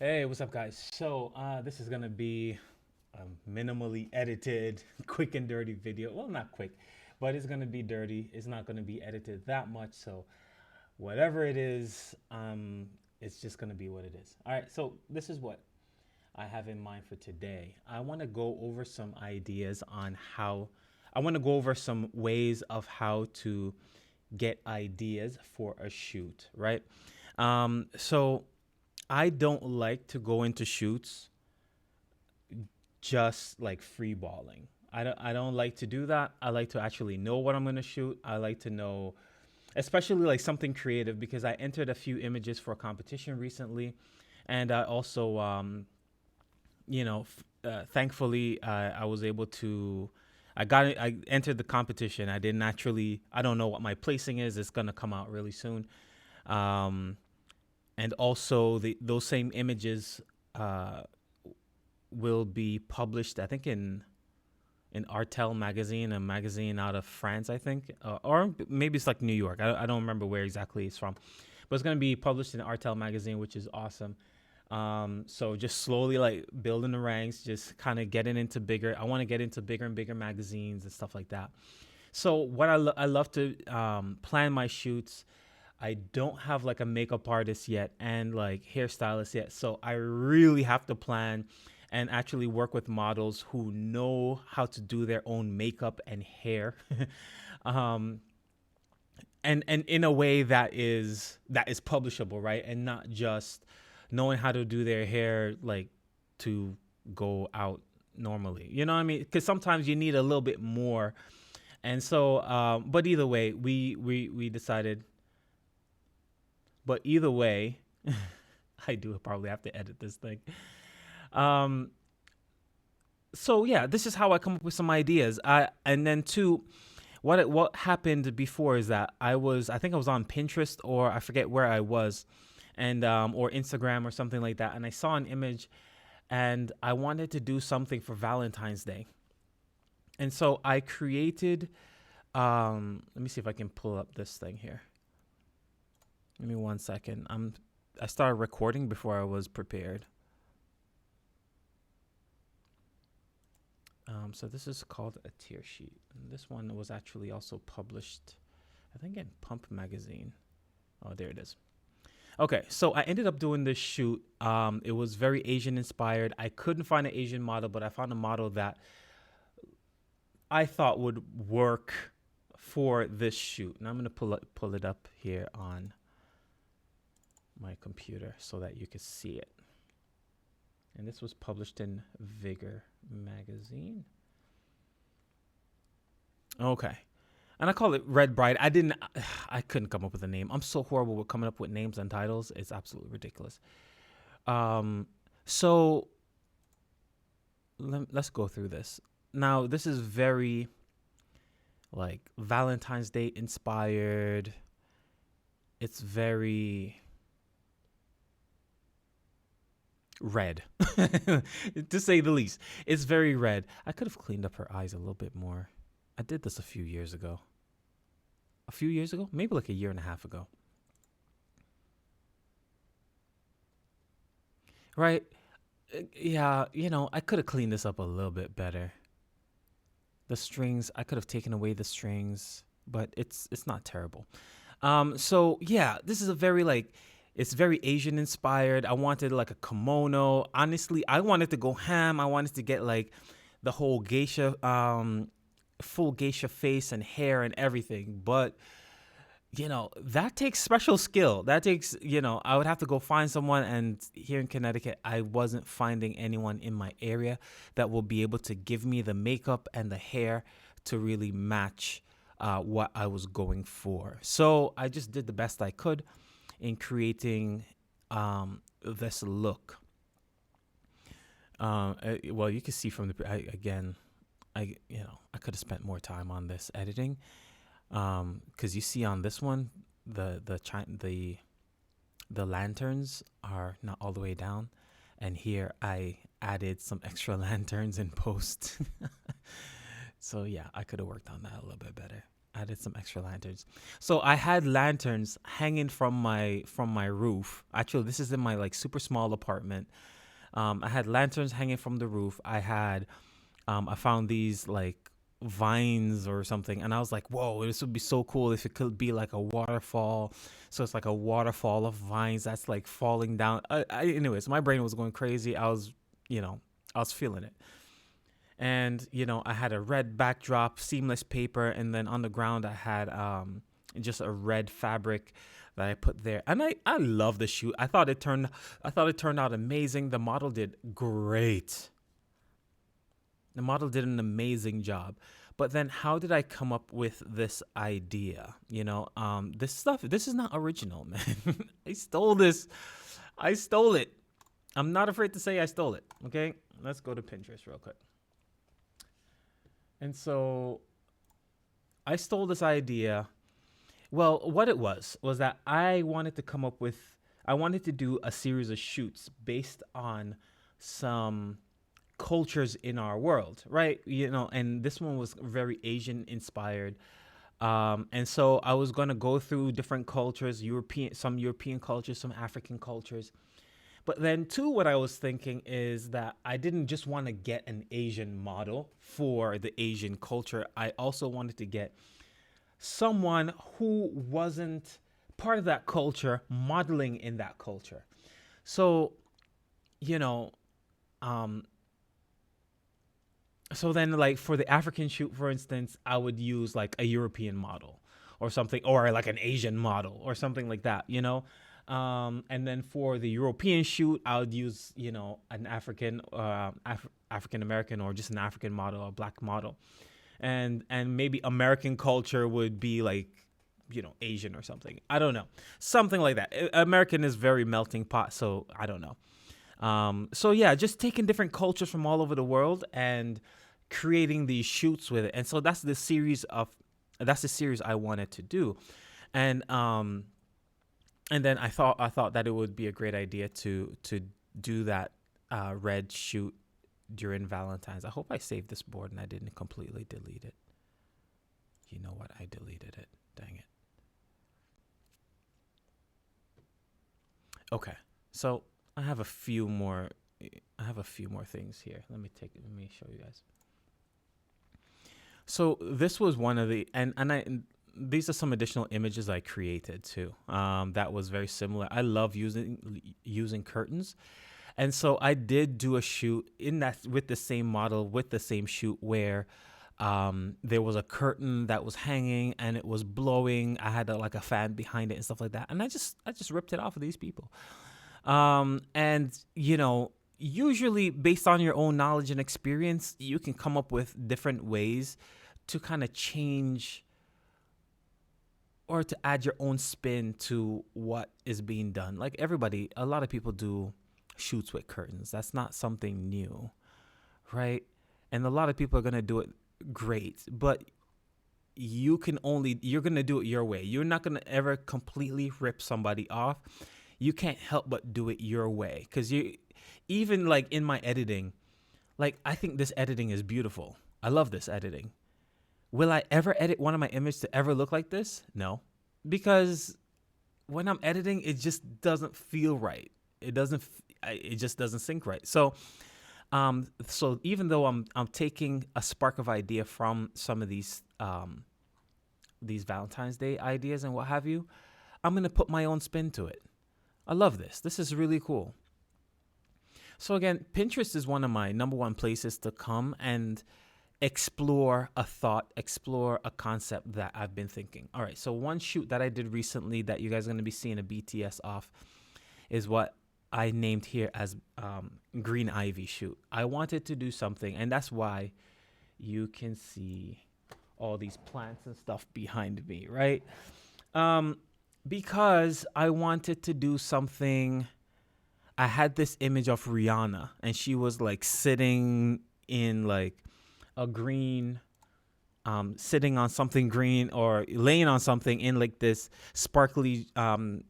Hey, what's up, guys? So, this is gonna be a minimally edited, quick and dirty video. Well, not quick, but it's gonna be dirty. It's not gonna be edited that much. So, whatever it is, it's just gonna be what it is. All right. So, this is what I have in mind for today. I want to go over some ideas on how. I want to go over some ways of how to get ideas for a shoot, right? So I don't like to go into shoots just like free balling. I don't like to do that. I like to actually know what I'm going to shoot. I like to know, especially like something creative, because I entered a few images for a competition recently. And I also, thankfully, I was able to. I entered the competition. I didn't actually. I don't know what my placing is. It's gonna come out really soon. Um, and also those same images uh, will be published, I think, in Artel magazine, a magazine out of France, I think, or maybe it's like New York. I don't remember where exactly it's from, but it's going to be published in Artel magazine, which is awesome. So just slowly like building the ranks, just kind of getting into bigger. I want to get into bigger and bigger magazines and stuff like that. So what I love to plan my shoots. I don't have like a makeup artist yet and like hairstylist yet. So I really have to plan and actually work with models who know how to do their own makeup and hair. um, and in a way that is publishable, right? And not just knowing how to do their hair like to go out normally. You know what I mean? Because sometimes you need a little bit more. And so, but either way, we decided. But either way, I do probably have to edit this thing. Um, so yeah, this is how I come up with some ideas. And then two, what happened before is that I think I was on Pinterest, or I forget where I was, and or Instagram or something like that, and I saw an image, and I wanted to do something for Valentine's Day, and so I created. Let me see if I can pull up this thing here. Give me 1 second. I started recording before I was prepared. So this is called a tear sheet. And this one was actually also published, I think, in Pump magazine. Oh, there it is. Okay, so I ended up doing this shoot. It was very Asian inspired. I couldn't find an Asian model, but I found a model that I thought would work for this shoot. And I'm gonna pull it up here on my computer so that you can see it. And this was published in Vigor magazine. Okay. And I call it Red Bride. I couldn't come up with a name. I'm so horrible with coming up with names and titles. It's absolutely ridiculous. So let's go through this. Now, this is very like Valentine's Day inspired. It's very red, to say the least. It's very red. I could have cleaned up her eyes a little bit more. I did this a few years ago. Maybe like a year and a half ago. Right? Yeah, I could have cleaned this up a little bit better. The strings, I could have taken away the strings, but it's not terrible. So yeah, this is a very like it's very Asian inspired. I wanted like a kimono. Honestly, I wanted to go ham. I wanted to get like the whole geisha, full geisha face and hair and everything. But that takes special skill. That takes, I would have to go find someone. And here in Connecticut, I wasn't finding anyone in my area that will be able to give me the makeup and the hair to really match what I was going for. So I just did the best I could in creating this look. Well, you can see from I could have spent more time on this editing. Because you see on this one, the lanterns are not all the way down, and here I added some extra lanterns in post. So yeah, I could have worked on that a little bit better. Added some extra lanterns. So I had lanterns hanging from my roof. Actually, this is in my like super small apartment. I had lanterns hanging from the roof. I found these like vines or something, and I was like, whoa, this would be so cool if it could be like a waterfall. So it's like a waterfall of vines that's like falling down. Anyways, my brain was going crazy. I was feeling it. And I had a red backdrop, seamless paper, and then on the ground I had just a red fabric that I put there. And I love the shoot. I thought it turned out amazing. The model did great. The model did an amazing job. But then how did I come up with this idea? This is not original, man. I stole this. I stole it. I'm not afraid to say I stole it. Okay, let's go to Pinterest real quick. And so I stole this idea. Well, what it was that I wanted to do a series of shoots based on some cultures in our world, right? And this one was very Asian inspired. And so I was going to go through different cultures, some European cultures, some African cultures. But then, too, what I was thinking is that I didn't just want to get an Asian model for the Asian culture. I also wanted to get someone who wasn't part of that culture modeling in that culture. So, you know, um, so then like for the African shoot, for instance, I would use like a European model or something, or like an Asian model or something like that. And then for the European shoot, I would use, an African American or just an African model, a black model. And maybe American culture would be like, Asian or something. I don't know. Something like that. American is very melting pot, so I don't know. So yeah, just taking different cultures from all over the world and creating these shoots with it. And so that's the series I wanted to do. And then I thought that it would be a great idea to do that red shoot during Valentine's. I hope I saved this board and I didn't completely delete it. You know what? I deleted it. Dang it. Okay. So I have a few more things here. Let me show you guys. So this was one of the and these are some additional images I created too. That was very similar. I love using curtains. And so I did do a shoot in that with the same model, with the same shoot where there was a curtain that was hanging and it was blowing. I had like a fan behind it and stuff like that. And I just ripped it off of these people. And usually based on your own knowledge and experience, you can come up with different ways to kind of change or to add your own spin to what is being done. Like a lot of people do shoots with curtains. That's not something new, right? And a lot of people are going to do it great, but you're going to do it your way. You're not going to ever completely rip somebody off. You can't help but do it your way. Because even like in my editing, like I think this editing is beautiful. I love this editing. Will I ever edit one of my images to ever look like this? No, because when I'm editing, it just doesn't feel right. It just doesn't sync right. So even though I'm taking a spark of idea from some of these Valentine's Day ideas and what have you, I'm gonna put my own spin to it. I love this. This is really cool. So again, Pinterest is one of my number one places to come and explore a thought, explore a concept that I've been thinking. All right, so one shoot that I did recently that you guys are going to be seeing a BTS off is what I named here as Green Ivy shoot. I wanted to do something, and that's why you can see all these plants and stuff behind me, right? Because I wanted to do something. I had this image of Rihanna, and she was like sitting in like a green, sitting on something green or laying on something in like this sparkly, like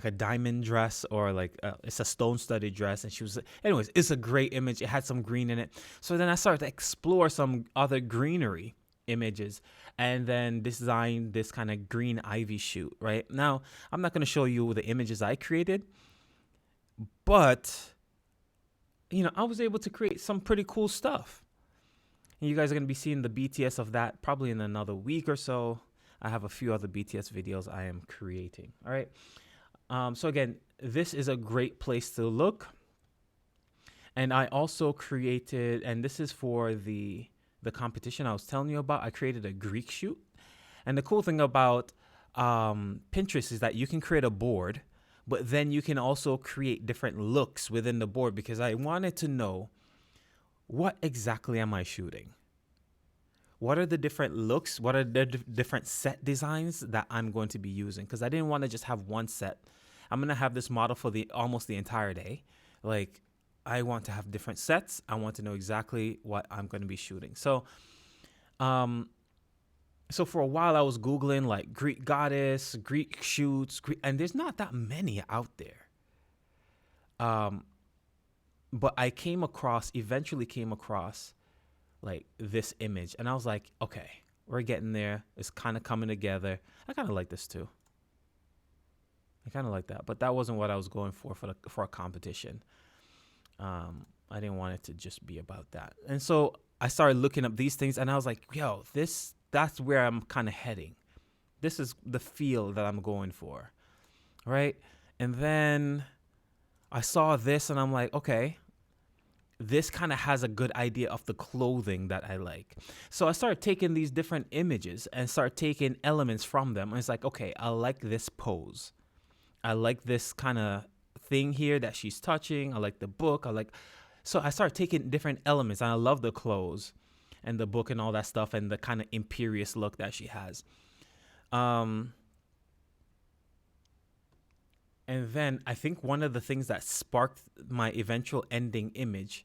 a diamond dress or like it's a stone-studded dress. And she was, anyways, it's a great image. It had some green in it. So then I started to explore some other greenery, images and then design this kind of green ivy shoot. Right now, I'm not going to show you the images I created, but I was able to create some pretty cool stuff. And you guys are going to be seeing the BTS of that probably in another week or so. I have a few other BTS videos I am creating. All right. So again, this is a great place to look. And I also created, and this is for the competition I was telling you about, I created a Greek shoot. And the cool thing about Pinterest is that you can create a board, but then you can also create different looks within the board, because I wanted to know, what exactly am I shooting? What are the different looks? What are the different set designs that I'm going to be using? Because I didn't want to just have one set. I'm going to have this model for almost the entire day. Like, I want to have different sets. I want to know exactly what I'm going to be shooting. So for a while I was Googling like Greek goddess, Greek shoots, and there's not that many out there. But I eventually came across like this image, and I was like, okay, we're getting there. It's kind of coming together. I kind of like this too. I kind of like that, but that wasn't what I was going for a competition. I didn't want it to just be about that. And so I started looking up these things, and I was like, yo, that's where I'm kind of heading. This is the feel that I'm going for, right? And then I saw this, and I'm like, okay, this kind of has a good idea of the clothing that I like. So I started taking these different images and start taking elements from them. And it's like, okay, I like this pose. I like this kind of thing here that she's touching. I like the book. So I started taking different elements, and I love the clothes and the book and all that stuff, and the kind of imperious look that she has. And then I think one of the things that sparked my eventual ending image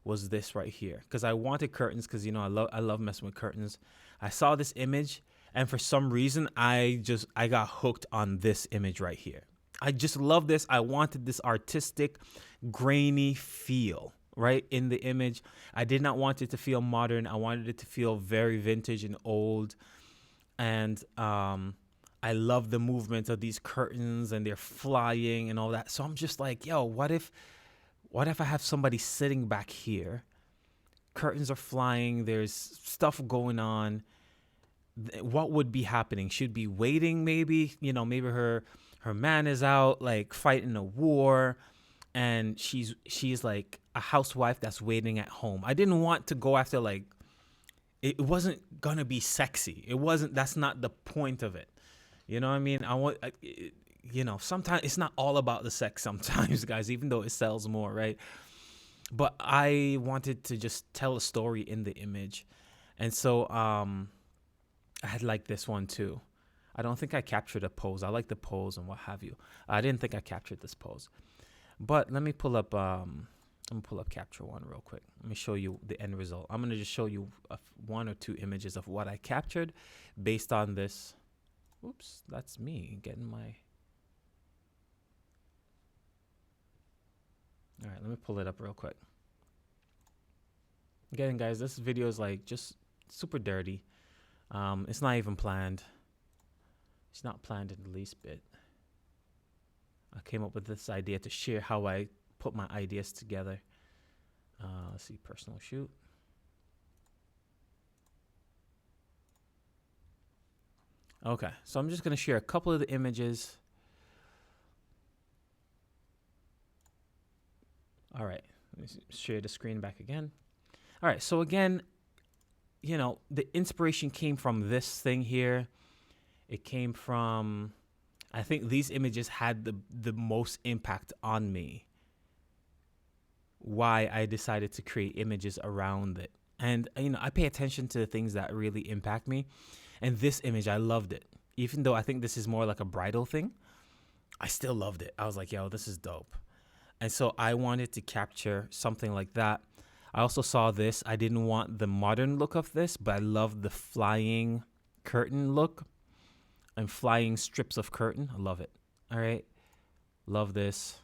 was this right here, because I wanted curtains, because I love messing with curtains. I saw this image, and for some reason I got hooked on this image right here. I just love this. I wanted this artistic, grainy feel right in the image. I did not want it to feel modern. I wanted it to feel very vintage and old. And I love the movement of these curtains, and they're flying and all that. So I'm just like, yo, what if I have somebody sitting back here? Curtains are flying. There's stuff going on. What would be happening? She'd be waiting, maybe. Maybe her man is out like fighting a war, and she's like a housewife that's waiting at home. I didn't want to go after like, it wasn't gonna be sexy. That's not the point of it. You know what I mean? Sometimes it's not all about the sex sometimes, guys, even though it sells more, right? But I wanted to just tell a story in the image. And so I had like this one too. I don't think I captured a pose. I like the pose and what have you. I didn't think I captured this pose. But let me pull up capture one real quick. Let me show you the end result. I'm going to just show you one or two images of what I captured based on this. Oops, that's me getting my... All right, let me pull it up real quick. Again, guys, this video is like just super dirty. It's not even planned. It's not planned in the least bit. I came up with this idea to share how I put my ideas together. Let's see, personal shoot. Okay, so I'm just going to share a couple of the images. All right, let me share the screen back again. All right, so again, the inspiration came from this thing here. It came from, I think these images had the most impact on me. Why I decided to create images around it. And, I pay attention to the things that really impact me. And this image, I loved it. Even though I think this is more like a bridal thing, I still loved it. I was like, yo, this is dope. And so I wanted to capture something like that. I also saw this. I didn't want the modern look of this, but I loved the flying curtain look and flying strips of curtain. I love it. All right. Love this.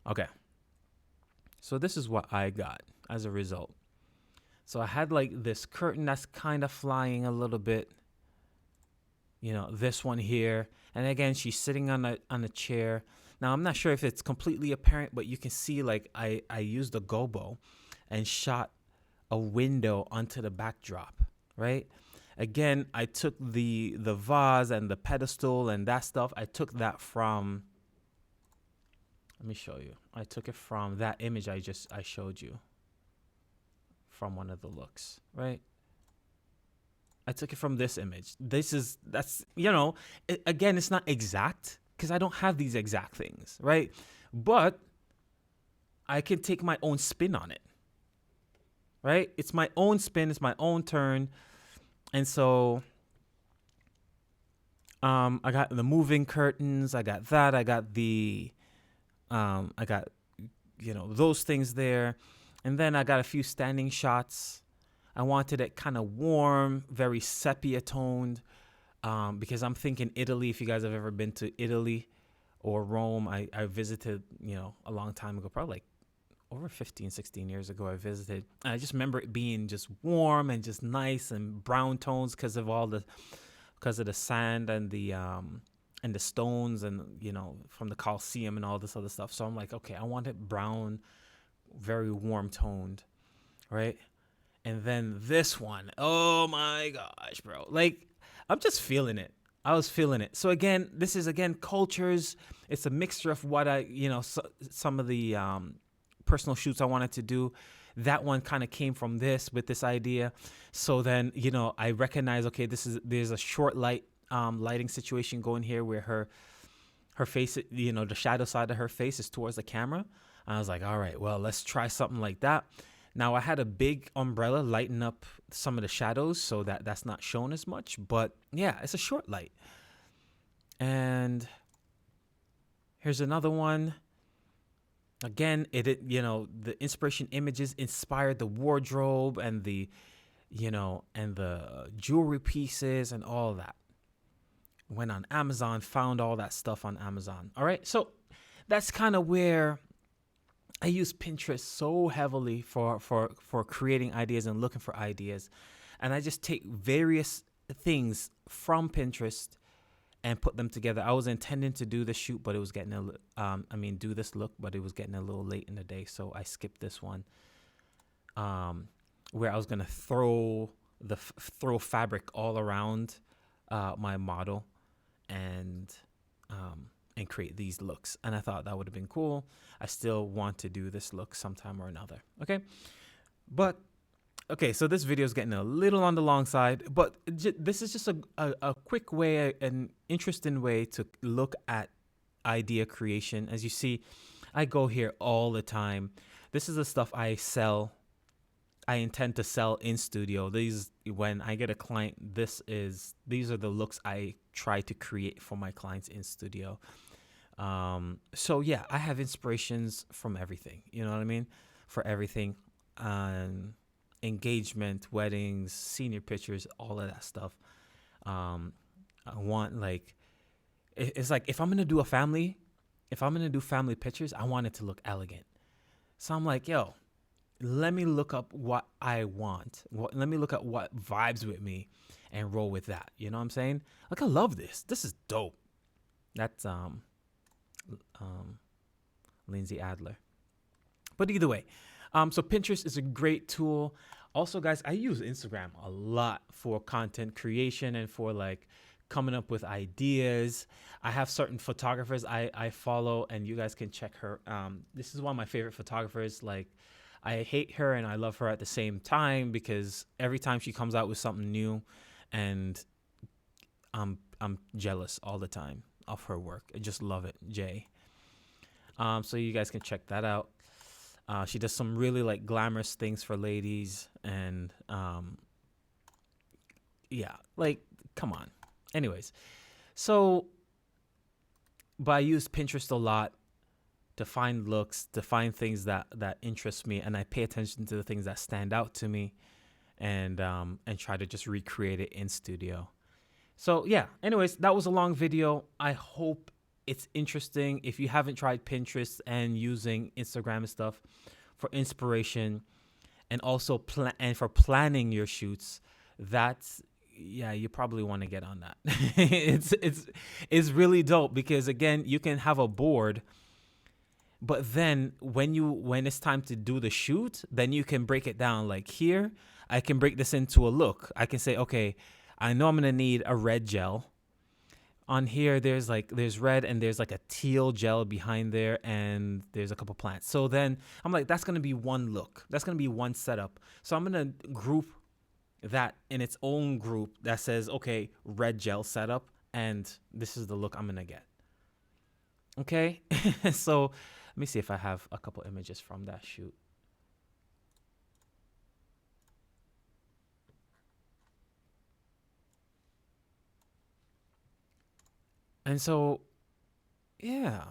Okay. So this is what I got as a result. So I had like this curtain that's kind of flying a little bit. You know, this one here. And again, she's sitting on a chair. Now, I'm not sure if it's completely apparent, but you can see like I used a gobo and shot a window onto the backdrop, right? Again, I took the vase and the pedestal and that stuff. I took that from, let me show you. I took it from that image I showed you from one of the looks, right? I took it from this image. That's, you know, again, it's not exact because I don't have these exact things, right? But I can take my own spin on it, right? It's my own spin. It's my own turn. And so I got the moving curtains. I got that. I got you know, those things there. And then I got a few standing shots. I wanted it kind of warm, very sepia toned, because I'm thinking Italy. If you guys have ever been to Italy or Rome, I visited, you know, a long time ago, probably like over 15, 16 years ago, I visited. And I just remember it being just warm and just nice and brown tones because of the sand and the stones and, you know, from the Colosseum and all this other stuff. So I'm like, okay, I want it brown, very warm toned, right? And then this one, oh my gosh, bro. Like, I'm just feeling it. I was feeling it. So again, this is cultures. It's a mixture of what some of the personal shoots I wanted to do. That one kind of came from with this idea. So then, you know, I recognize, okay, there's a short lighting situation going here where her face, you know, the shadow side of her face is towards the camera. I was like, all right, well, let's try something like that. Now I had a big umbrella lighten up some of the shadows so that's not shown as much, but yeah, it's a short light. And here's another one. Again, you know, the inspiration images inspired the wardrobe and the jewelry pieces and all that. Went on Amazon, found all that stuff on Amazon. All right. So that's kind of where I use Pinterest so heavily for creating ideas and looking for ideas. And I just take various things from Pinterest and put them together. I was intending to do the shoot, but it was getting do this look, but it was getting a little late in the day. So I skipped this one, where I was going to throw fabric all around my model and create these looks. And I thought that would have been cool. I still want to do this look sometime or another. Okay, so this video is getting a little on the long side, but this is just a quick way, an interesting way to look at idea creation. As you see, I go here all the time. This is the stuff I sell. I intend to sell in studio. When I get a client, these are the looks I try to create for my clients in studio. So yeah, I have inspirations from everything, you know what I mean? For everything, engagement, weddings, senior pictures, all of that stuff. I want it's like, if I'm going to do family pictures, I want it to look elegant. So I'm like, yo, let me look up what I want. Let me look at what vibes with me and roll with that. You know what I'm saying? Like, I love this. This is dope. That's Lindsay Adler. But either way, so Pinterest is a great tool. Also, guys, I use Instagram a lot for content creation and for like coming up with ideas. I have certain photographers I follow, and you guys can check her. This is one of my favorite photographers. Like, I hate her and I love her at the same time, because every time she comes out with something new, and I'm jealous all the time of her work. I just love it, Jay. So you guys can check that out. She does some really like glamorous things for ladies, and yeah, like, come on. Anyways, but I use Pinterest a lot to find looks, to find things that interest me, and I pay attention to the things that stand out to me, and try to just recreate it in studio. So yeah, anyways, that was a long video. I hope it's interesting. If you haven't tried Pinterest and using Instagram and stuff for inspiration and also for planning your shoots, that's, yeah, you probably want to get on that. It's really dope because, again, you can have a board, but then when it's time to do the shoot, then you can break it down. Like here, I can break this into a look. I can say, okay, I know I'm gonna need a red gel. On here, there's red and there's like a teal gel behind there, and there's a couple plants. So then I'm like, that's gonna be one look. That's gonna be one setup. So I'm gonna group that in its own group that says, okay, red gel setup, and this is the look I'm gonna get. Okay, so let me see if I have a couple images from that shoot. And so, yeah,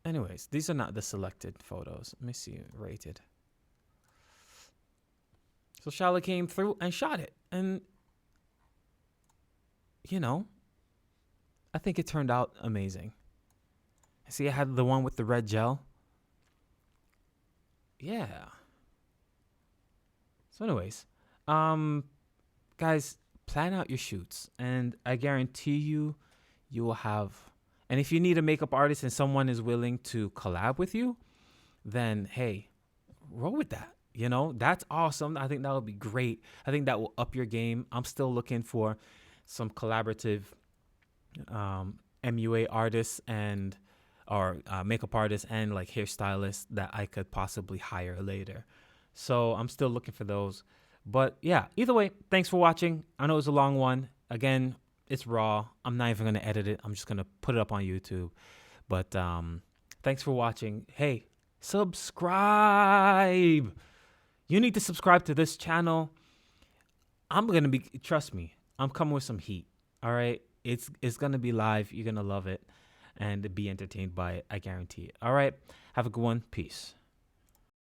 anyways, these are not the selected photos. Let me see, rated. So Charlotte came through and shot it. And, I think it turned out amazing. See, I had the one with the red gel. Yeah. So anyways, guys, plan out your shoots, and I guarantee you will have, and if you need a makeup artist and someone is willing to collab with you, then hey, roll with that. That's awesome. I think that would be great. I think that will up your game. I'm still looking for some collaborative MUA artists or makeup artists and like hairstylists that I could possibly hire later. So I'm still looking for those. But yeah, either way, thanks for watching. I know it was a long one. Again, it's raw. I'm not even going to edit it. I'm just going to put it up on YouTube. But thanks for watching. Hey, subscribe. You need to subscribe to this channel. Trust me, I'm coming with some heat. All right. It's going to be live. You're going to love it and be entertained by it. I guarantee it. All right. Have a good one. Peace.